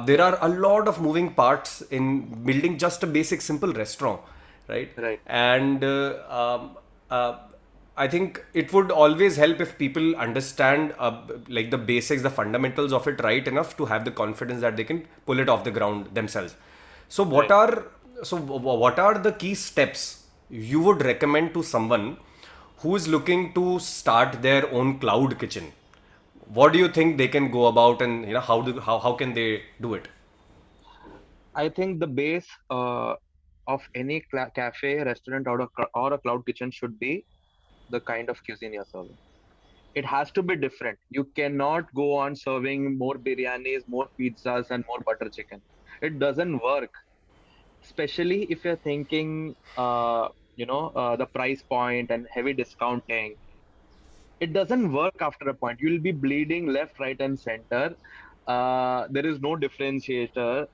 There are a lot of moving parts in building just a basic, simple restaurant, right? Right. And I think it would always help if people understand like the basics, the fundamentals of it right enough to have the confidence that they can pull it off the ground themselves. So Right. what are the key steps you would recommend to someone who is looking to start their own cloud kitchen? What do you think they can go about, and how can they do it? I think the base of any cafe, restaurant, or a cloud kitchen should be the kind of cuisine you're serving. It has to be different. You cannot go on serving more biryanis, more pizzas, and more butter chicken. It doesn't work. Especially if you're thinking, the price point and heavy discounting. It doesn't work after a point. You'll be bleeding left, right, and center. There is no differentiator.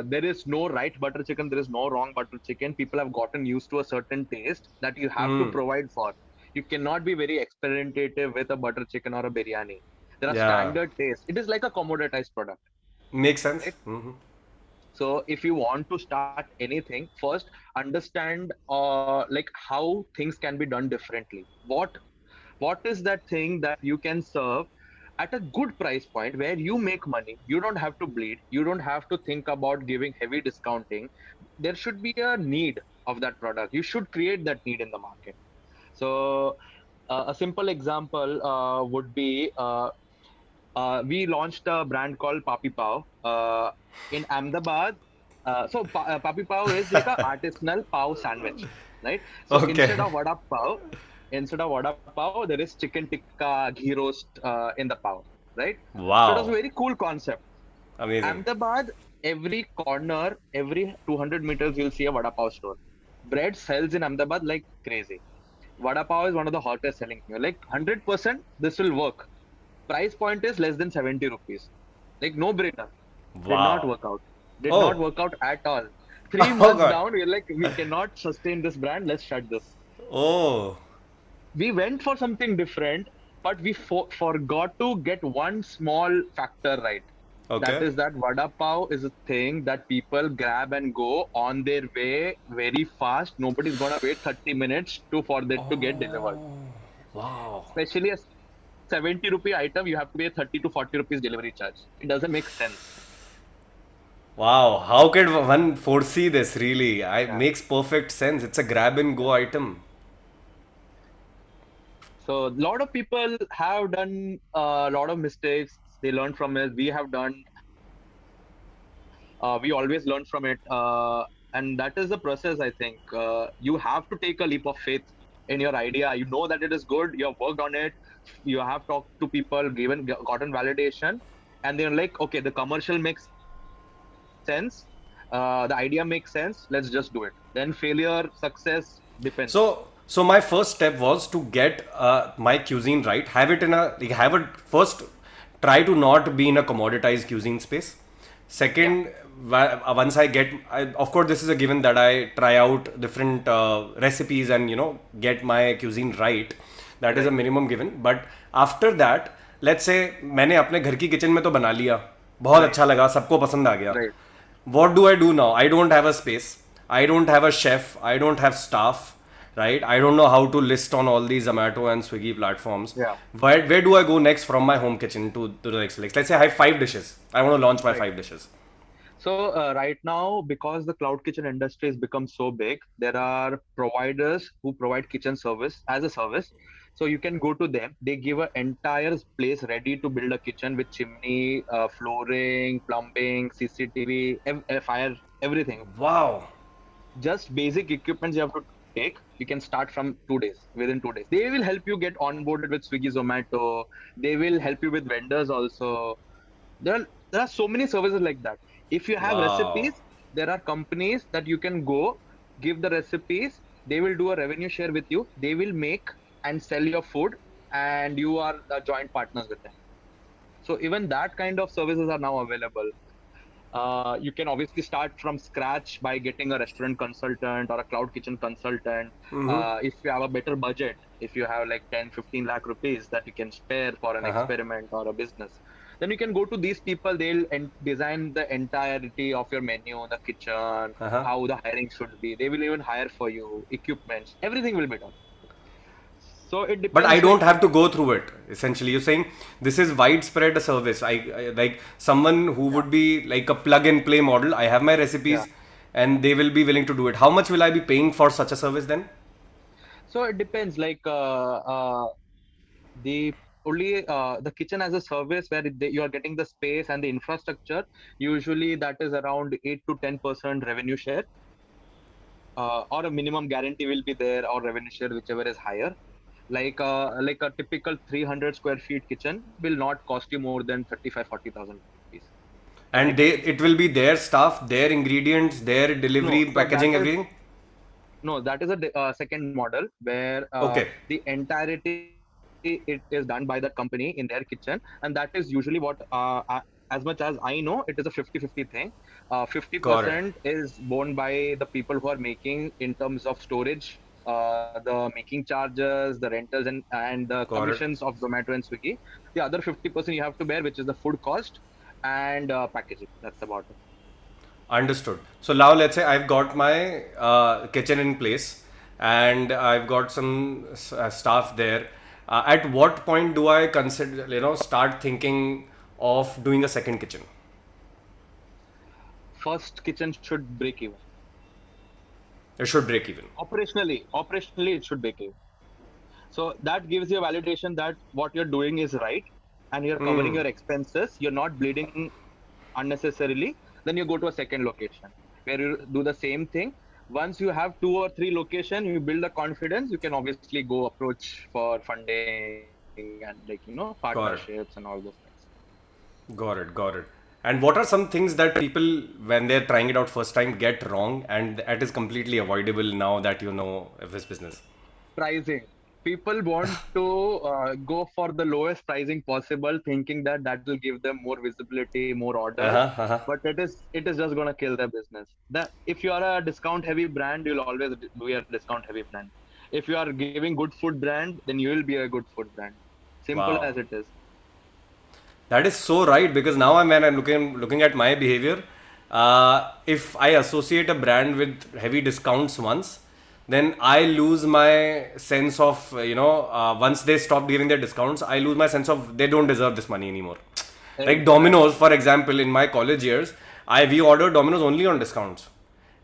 There is no right butter chicken. There is no wrong butter chicken. People have gotten used to a certain taste that you have to Hmm. provide for. You cannot be very experimentative with a butter chicken or a biryani. There are Yeah, standard tastes. It is like a commoditized product, makes sense. right? So if you want to start anything, first understand like how things can be done differently. What is that thing that you can serve at a good price point where you make money? You don't have to bleed. You don't have to think about giving heavy discounting. There should be a need of that product. You should create that need in the market. So a simple example would be we launched a brand called Papi Pao in Ahmedabad. Papi Pao is like a artisanal pav sandwich, right? So Okay. instead of vada pav, there is chicken tikka ghee roast in the pav, right? So it was a Wow. very cool concept. Amazing. Ahmedabad, every corner, every 200 meters, you'll see a vada pav store. Bread sells in Ahmedabad like crazy. Vada pav is one of the hottest selling. You're like 100%, this will work. Price point is less than 70 rupees. Like no brainer. Did not Wow. work out. Did not Oh. work out at all. Three Oh months God. down, we're like, we cannot sustain this brand. Let's shut this. Oh. We went for something different, but we forgot to get one small factor right. That Okay. is that vada pav is a thing that people grab and go on their way very fast. Nobody's gonna wait 30 minutes for that to get delivered. Oh. Wow. Especially a 70 rupee item, you have to pay 30 to 40 rupees delivery charge. It doesn't make sense. Wow. How could one foresee this really? I Yeah. makes perfect sense. It's a grab and go item. So a lot of people have done a lot of mistakes. They learn from it. We have done. We always learn from it, and that is the process. I think you have to take a leap of faith in your idea. You know that it is good. You have worked on it. You have talked to people, gotten validation, and they're like, okay, the commercial makes sense. The idea makes sense. Let's just do it. Then failure, success depends. So my first step was to get my cuisine right. Have it in a like, have it first. Try to not be in a commoditized cuisine space. Yeah. Second, once of course, this is a given that I try out different recipes and get my cuisine right. That is a Right. minimum given. But after that, let's say मैंने अपने घर की kitchen में तो बना लिया, बहुत Right. अच्छा लगा, सबको पसंद आ गया. Right. What do I do now? I don't have a space. I don't have a chef. I don't have staff. Right? I don't know how to list on all these Zomato and Swiggy platforms. Yeah. Where do I go next from my home kitchen to the next? Like, let's say I have 5 dishes. I want to launch my Right. 5 dishes. So right now, because the cloud kitchen industry has become so big, there are providers who provide kitchen service as a service. So you can go to them. They give an entire place ready to build a kitchen with chimney, flooring, plumbing, CCTV, fire, everything. Wow. Just basic equipment you have to take, you can start from 2 days, within 2 days. They will help you get onboarded with Swiggy, Zomato. They will help you with vendors also. There are so many services like that. If you have Wow. recipes, there are companies that you can go, give the recipes. They will do a revenue share with you. They will make and sell your food, and you are the joint partners with them. So even that kind of services are now available. You can obviously start from scratch by getting a restaurant consultant or a cloud kitchen consultant. Mm-hmm. If you have a better budget, if you have like 10, 15 lakh rupees that you can spare for an Uh-huh. experiment or a business, then you can go to these people. They'll design the entirety of your menu, the kitchen, Uh-huh. how the hiring should be. They will even hire for you, equipments, everything will be done. So it But I depends don't like have to go through it. Essentially, you're saying this is widespread service. I like someone who yeah, would be like a plug and play model. I have my yeah. recipes, and they will be willing to do it. How much will I be paying for such a service then? So it depends like the only the kitchen as a service where you are getting the space and the infrastructure, usually that is around 8 to 10% revenue share, or a minimum guarantee will be there, or revenue share, whichever is higher. Like a typical 300 square feet kitchen will not cost you more than 35 40,000 rupees, And right? it will be their staff, their ingredients, their No, delivery, so that packaging, is everything. no, that is a second model where Okay, the entirety it is done by the company in their kitchen, and that is usually what as much as I know, it is a 50-50 thing. got it, 50% is borne by the people who are making in terms of storage, the making charges, the rentals, and the got it. commissions of Zomato and Swiggy. The other 50% you have to bear, which is the food cost and packaging. That's about it. Understood. So now let's say I've got my kitchen in place and I've got some staff there. At what point do I consider, start thinking of doing a second kitchen? First kitchen should break even. It should break even. Operationally, it should break even. So that gives you a validation that what you're doing is right, and you're covering your expenses. You're not bleeding unnecessarily. Then you go to a second location where you do the same thing. Once you have 2 or 3 locations, you build the confidence. You can obviously go approach for funding and partnerships Got and it. all those things. Got it. Got it. And what are some things that people, when they're trying it out first time, get wrong and that is completely avoidable now that you know of this business? Pricing. People want to go for the lowest pricing possible, thinking that that will give them more visibility, more orders. Uh-huh. Uh-huh. But it is just gonna kill their business. That if you are a discount heavy brand, you'll always be a discount heavy brand. If you are giving good food brand, then you will be a good food brand. Simple Wow. as it is. That is so right because now when I'm looking at my behavior, if I associate a brand with heavy discounts once, then I lose my sense of once they stop giving their discounts, I lose my sense of they don't deserve this money anymore. Like Domino's, Exactly. for example, in my college years, we ordered Domino's only on discounts.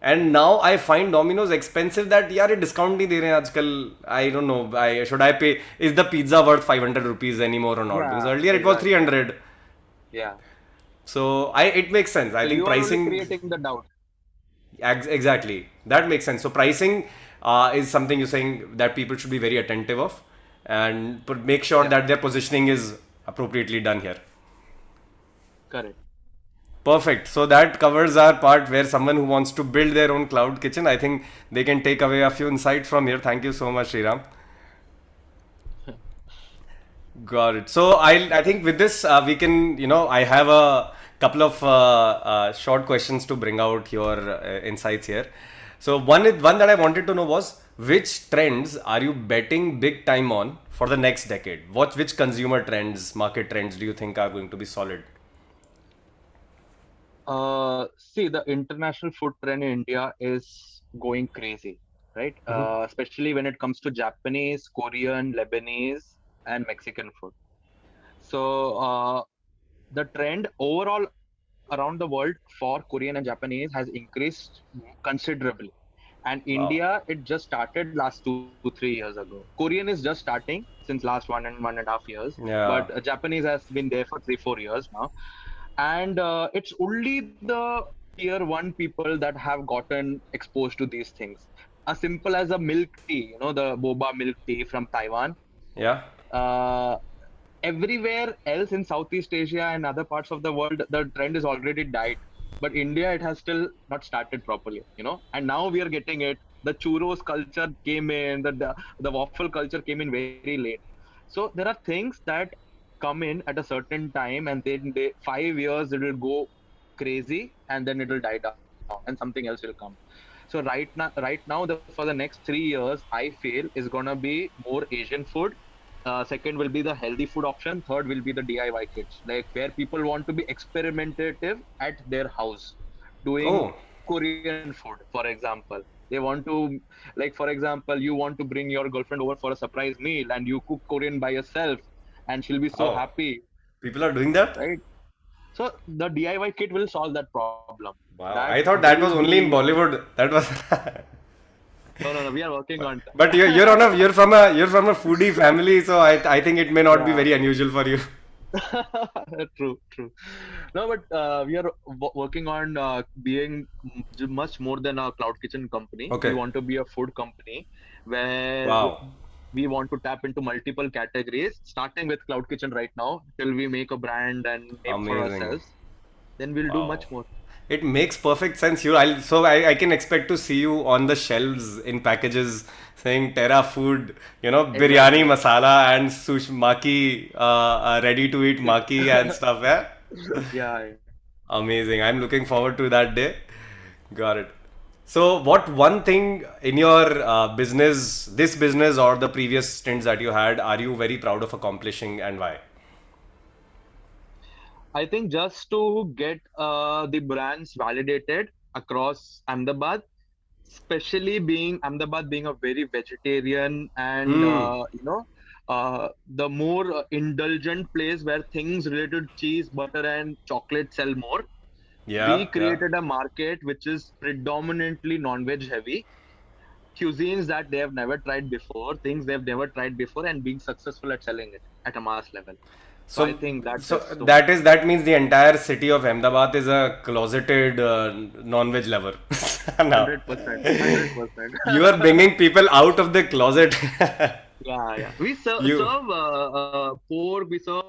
And now I find Domino's expensive that यार ये discount नहीं दे रहे हैं आजकल. I don't know. Should I pay? Is the pizza worth 500 rupees anymore or not? Because Yeah, earlier it was exactly. 300. Yeah. So it makes sense. I So think you are only pricing creating the doubt. exactly that makes sense. So pricing is something you're saying that people should be very attentive of and make sure Yeah, that their positioning is appropriately done here. correct. Perfect. So that covers our part where someone who wants to build their own cloud kitchen, I think they can take away a few insights from here. Thank you so much, Sriram. Got it. So I think with this we can I have a couple of short questions to bring out your insights here. So one that I wanted to know was which trends are you betting big time on for the next decade? Which consumer trends, market trends do you think are going to be solid? See, the international food trend in India is going crazy, right? Especially when it comes to Japanese, Korean, Lebanese, and Mexican food. So, the trend overall around the world for Korean and Japanese has increased considerably. And Wow. India, it just started last 2-3 years ago. Korean is just starting since last 1.5 years, but Yeah. Japanese has been there for 3-4 years now, and it's only the tier one people that have gotten exposed to these things. as simple as a milk tea, the boba milk tea from Taiwan. Yeah. Uh, Everywhere else in Southeast Asia and other parts of the world, the trend is already died. But India, it has still not started properly. And now we are getting it. The churros culture came in, the waffle culture came in very late. So there are things that come in at a certain time, and then 5 years it will go crazy, and then it will die down, and something else will come. So right now, for the next 3 years, I feel is gonna be more Asian food. Second will be the healthy food option. Third will be the DIY kits, like where people want to be experimentative at their house, doing Oh. Korean food, for example. They want to, like, for example, you want to bring your girlfriend over for a surprise meal and you cook Korean by yourself, and she'll be so Oh. happy, People are doing that? right? So the DIY kit will solve that problem. Wow. That I thought will that was only be. in Bollywood. That was. No, no, no. We are working on But you're from a foodie family, so I think it may not be that. very unusual for you. True, true. No, but we are working on being much more than a cloud kitchen company. We Okay. want to be a food company where Wow. we want to tap into multiple categories, starting with cloud kitchen right now, till we make a brand and name for Amazing. ourselves. Then we'll do Wow. much more. It makes perfect sense. So I can expect to see you on the shelves in packages saying Terra food, biryani Exactly. masala and sushi maki, ready to eat maki and stuff. Yeah. Yeah. Amazing. I'm looking forward to that day. Got it. So, what one thing in your this business or the previous stints that you had, are you very proud of accomplishing and why? I think just to get the brands validated across Ahmedabad, especially being Ahmedabad being a very vegetarian and Hmm. the more indulgent place where things related to cheese, butter, and chocolate sell more. We Yeah, yeah. created a market which is predominantly non-veg heavy, cuisines that they have never tried before, things they've never tried before, and being successful at selling it at a mass level. So I So, think that so is so that means the entire city of Ahmedabad is a closeted non-veg lover. Now, 100%, 100%. you are bringing people out of the closet. Yeah, yeah. We You, serve pork, we serve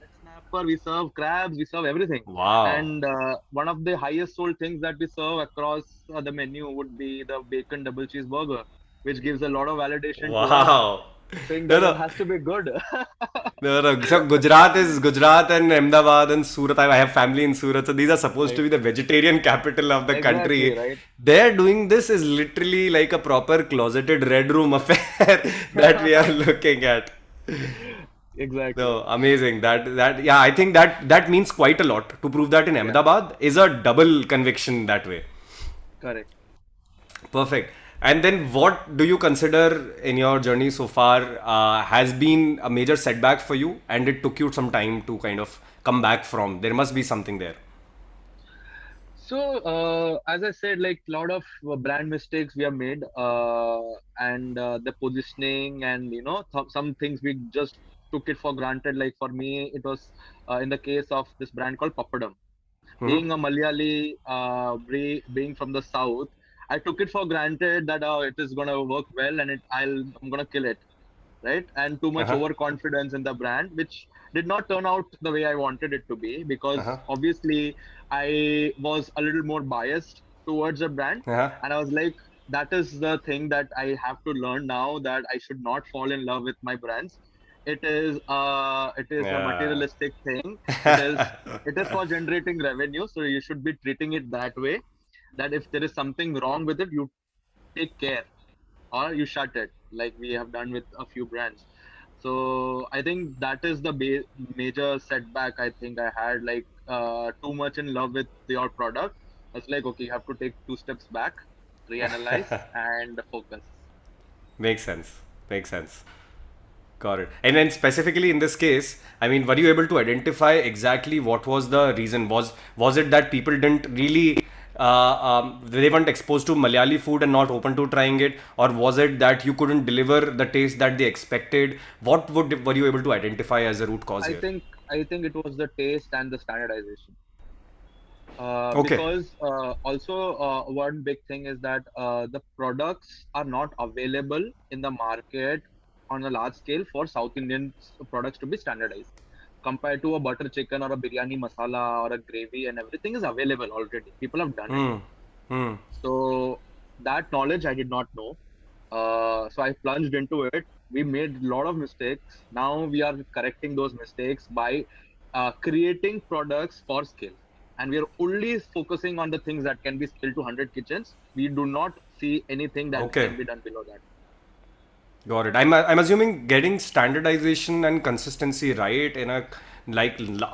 red snapper, we serve crabs, we serve everything. wow, And one of the highest sold things that we serve across the menu would be the bacon double cheeseburger, which gives a lot of validation to us, wow. saying No, that it no. has to be good. No, no. So Gujarat and Ahmedabad and Surat. I have family in Surat, so these are supposed to Right. be the vegetarian capital of the Exactly, country. right? They're doing this is literally like a proper closeted red room affair that we are looking at. Exactly. So amazing. That yeah, I think that means quite a lot. To prove that in Yeah, Ahmedabad is a double conviction that way. correct. Perfect. And then, what do you consider in your journey so far has been a major setback for you, and it took you some time to kind of come back from? There must be something there. So, as I said, like a lot of brand mistakes we have made, and the positioning, and some things we just took it for granted. Like for me, it was in the case of this brand called Papadam. Hmm. Being a Malayali, being from the south, I took it for granted that it is gonna work well and I'm gonna kill it, right? And too much Uh-huh. overconfidence in the brand, which did not turn out the way I wanted it to be, Uh-huh. because obviously I was a little more biased towards the brand. Uh-huh. And I was like, that is the thing that I have to learn now, that I should not fall in love with my brands. It is a Yeah. materialistic thing. It is for generating revenue. So you should be treating it that way. That if there is something wrong with it, you take care or you shut it, like we have done with a few brands. So I think that is the major setback I think I had, like too much in love with your product. It's like, okay, you have to take two steps back, reanalyze, and focus. Makes sense. Makes sense. Got it. And then specifically in this case, I mean, were you able to identify exactly what was the reason? Was it that people didn't really they weren't exposed to Malayali food and not open to trying it, or was it that you couldn't deliver the taste that they expected? Were you able to identify as a root cause I here? think I think it was the taste and the standardization. Okay. Because also one big thing is that the products are not available in the market on a large scale for South Indian products to be standardized. Compared to a butter chicken or a biryani masala or a gravy and everything is available already. People have done it. Hmm. Hmm. So that knowledge I did not know. So I plunged into it. We made a lot of mistakes. Now we are correcting those mistakes by creating products for scale. And we are only focusing on the things that can be scaled to 100 kitchens. We do not see anything that Okay. can be done below that. Got it. I'm assuming getting standardization and consistency right in a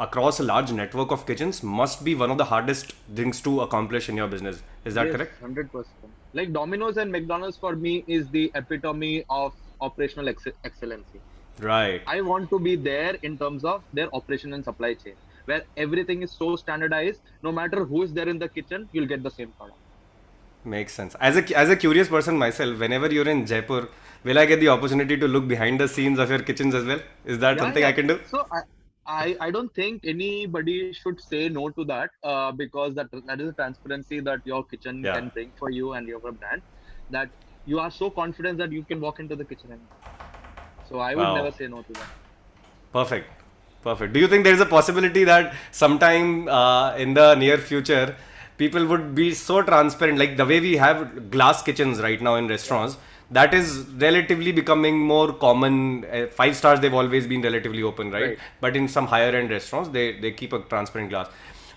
across a large network of kitchens must be one of the hardest things to accomplish in your business. Is that Yes, correct? 100%. Like Domino's and McDonald's for me is the epitome of operational excellency. Right. I want to be there in terms of their operation and supply chain, where everything is so standardized. No matter who is there in the kitchen, you'll get the same product. Makes sense. As a curious person myself, whenever you're in Jaipur, will I get the opportunity to look behind the scenes of your kitchens as well? Is that Yeah, something yeah. I can do? So I don't think anybody should say no to that because that is a transparency that your kitchen Yeah. can bring for you and your brand. That you are so confident that you can walk into the kitchen anytime. So I would never Wow. say no to that. Perfect. Perfect. Do you think there is a possibility that sometime in the near future, people would be so transparent, like the way we have glass kitchens right now in Yeah. restaurants, that is relatively becoming more common. Five stars, they've always been relatively open, right? Right. But in some higher end restaurants, they keep a transparent glass.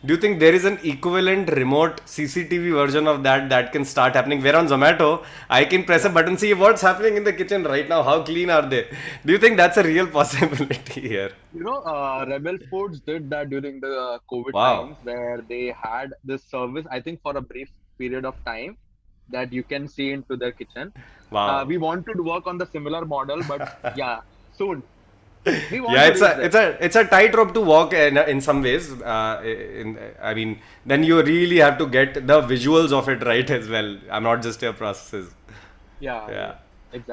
Do you think there is an equivalent remote CCTV version of that can start happening? Where on Zomato, I can press a Yeah. button, see what's happening in the kitchen right now, how clean are they? Do you think that's a real possibility here? Rebel Foods did that during the COVID Wow. times where they had this service, I think for a brief period of time that you can see into their kitchen. Wow. We want to work on the similar model, but yeah, soon. We want Yeah, to it's reach a there. it's a it's a tightrope to walk in some ways. I mean, then you really have to get the visuals of it right as well. I'm not just your processes. Yeah, Yeah. yeah,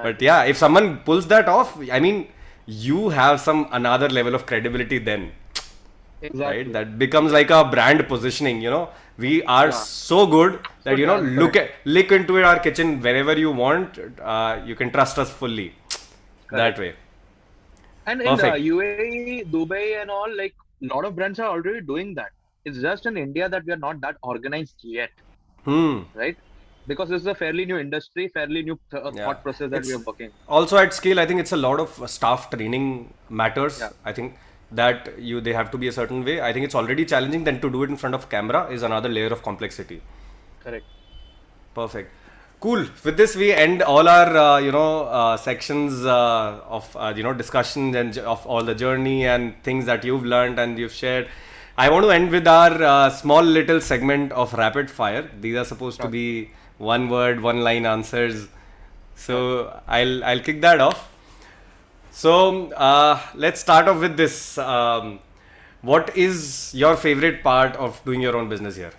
But exactly. yeah, if someone pulls that off, I mean, you have some another level of credibility then, right? Exactly. That becomes like a brand positioning, We are Yeah, so good so that, transparent. look into our kitchen whenever you want. You can trust us fully. That Correct. way. And in Perfect. UAE, Dubai, and all, like a lot of brands are already doing that. It's just in India that we are not that organized yet, Hmm. right? Because this is a fairly new industry, fairly new Yeah. thought process that we It's are working. also at scale. I think it's a lot of staff training Yeah, matters. I think that they have to be a certain way. I think it's already challenging. Then to do it in front of camera is another layer of complexity. correct. Perfect. Cool. With this, we end all our sections of discussion and of all the journey and things that you've learned and you've shared. I want to end with our small little segment of rapid fire. These are supposed to Sure, be one word, one line answers. sure. So I'll kick that off. So let's start off with this. What is your favorite part of doing your own business here?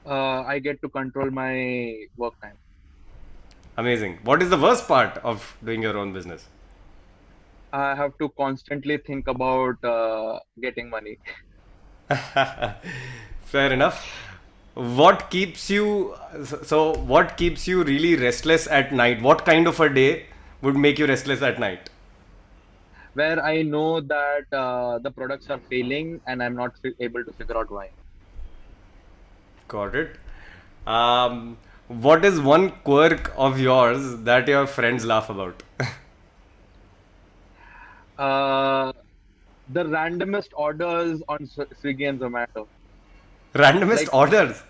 I get to control my work time. Amazing. What is the worst part of doing your own business? I have to constantly think about getting money. Fair enough. What keeps you really restless at night? What kind of a day would make you restless at night? Where I know that the products are failing and I'm not able to figure out why. Got it. What is one quirk of yours that your friends laugh about? Uh, the randomest orders on Swiggy and Zomato. Randomest Like, orders.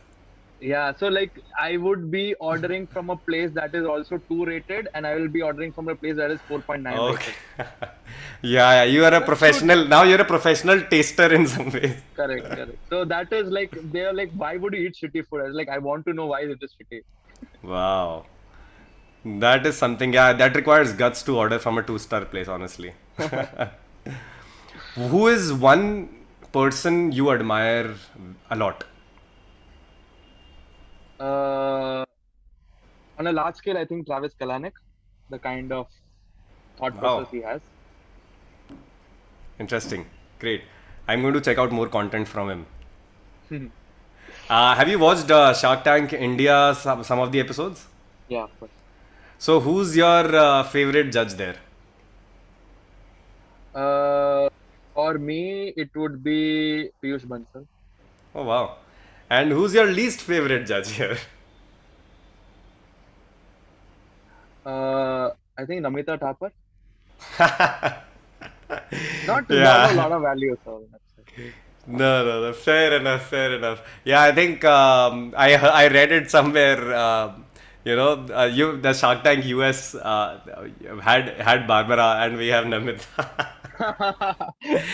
yeah, so like I would be ordering from a place that is also 2 rated, and I will be ordering from a place that is 4.9 Okay. rated. Yeah, you are a That's so professional. Now you're a professional taster in some ways. correct, correct. So that is like they're like, why would you eat shitty food? I was like, I want to know why it is shitty. Wow. That is something, yeah, that requires guts to order from a two-star place, honestly. Who is one person you admire a lot? Uh, on a large scale, I think Travis Kalanick, the kind of thought process Wow, he has. interesting. Great. I'm going to check out more content from him. Have you watched Shark Tank India, some of the episodes? Yeah, of course. So, who's your favorite judge there? Uh, for me, it would be Piyush Bansal. Oh, wow. And who's your least favorite judge here? I think Namita Thapar. Not a Yeah. lot of value, so that's it. No. Fair enough. Fair enough. Yeah, I think I read it somewhere. The Shark Tank US had Barbara, and we have Namita.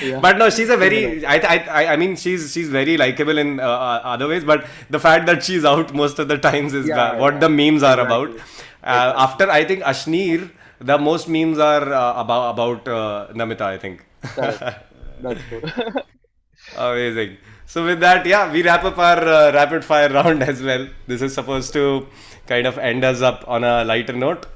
Yeah, But no, she's a similar. very. I mean, she's very likable in other ways. But the fact that she's out most of the times is Yeah, what the yeah, memes are about. exactly, exactly. After I think Ashneer, the most memes are about Namita. I think. Correct. That's true. Amazing. So with that, yeah, we wrap up our rapid fire round as well. This is supposed to kind of end us up on a lighter note,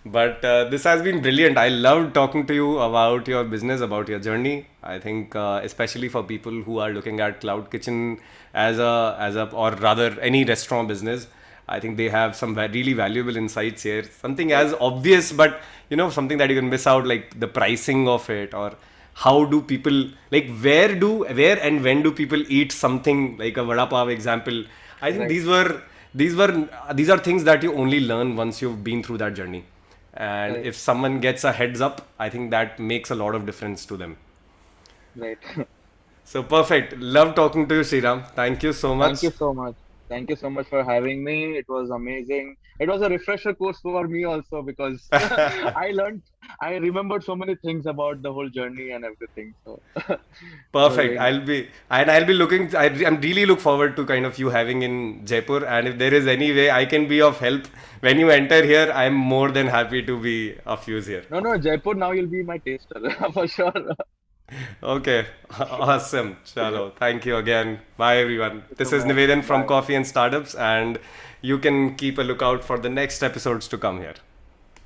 but this has been brilliant. I loved talking to you about your business, about your journey. I think, especially for people who are looking at cloud kitchen or rather any restaurant business, I think they have some really valuable insights here. Something as obvious, but something that you can miss out, like the pricing of it, or how do people, like, where and when do people eat something like a vada pav example. I think Right. these are things that you only learn once you've been through that journey, and Correct. if someone gets a heads up, I think that makes a lot of difference to them. Right. So perfect. Love talking to you, Sriram. Thank you so Thank much. you so much. Thank you so much for having me. It was amazing. It was a refresher course for me also because I learned, I remembered so many things about the whole journey and everything. So it was Perfect. very nice. I'll be looking. I'm really look forward to kind of you having in Jaipur. And if there is any way I can be of help when you enter here, I'm more than happy to be of use here. No, no, Jaipur, now you'll be my taster for sure. Okay. Awesome. Yeah. Chalo. Thank you again. Bye everyone. Thank you so This is much. Nivedan from Bye. Coffee and Startups, and you can keep a lookout for the next episodes to come here.